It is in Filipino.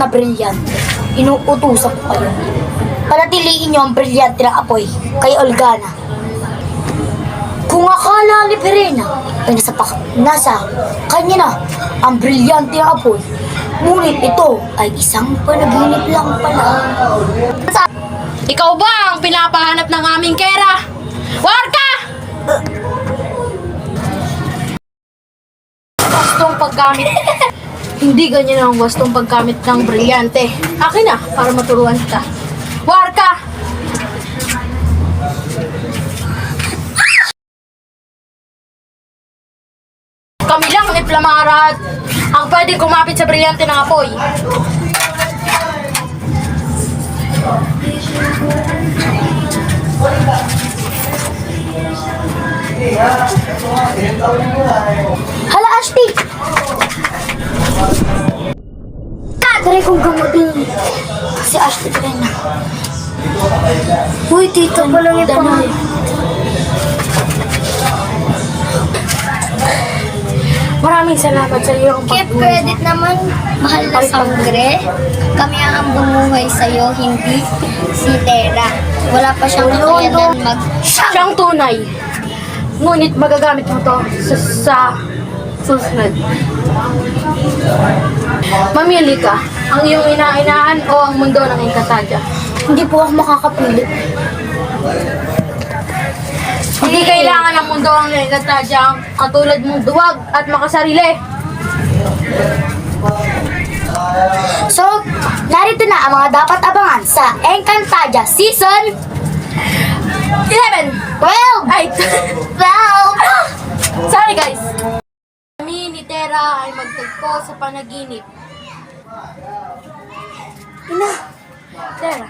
na brilyante, inuutusan ko kayo. Panatiliin niyo ang brilyante ng apoy kay Olgana. Kung akala ni Verena ay nasa kanya na ang brilyante ng apoy, ngunit ito ay isang panaginip lang pala. Ikaw ba ang pinapahanap ng aming Kera? Warka! Wastong paggamit. Hindi ganyan ang wastong paggamit ng brilyante. Akin na, para maturuan kita. Warka! Kami lang ni Plamarat ang pwede kumapit sa brilyante ng apoy. Hala, Ashti! Try kong gamutin si Ashti Verena. Uy, tito, pala niya pa. Maraming salamat sa iyong Keep credit naman, mahal na sangre. Kami ang bumuhay sa'yo, hindi si Tera. Wala pa siyang kakayanan Siyang tunay. Ngunit magagamit mo to sa susunod. Mamili ka. Ang iyong inainahan o ang mundo ng Encantadia. Hindi po ako makakapilit. Hindi kailangan ng mundo ang Encantadia katulad mong duwag at makasarili. So, narito na ang mga dapat abangan sa Encantadia Season 11! 12! Ay! 12! Sorry guys! Kami ni Tera ay magtagpo sa panaginip. Ina, Tera,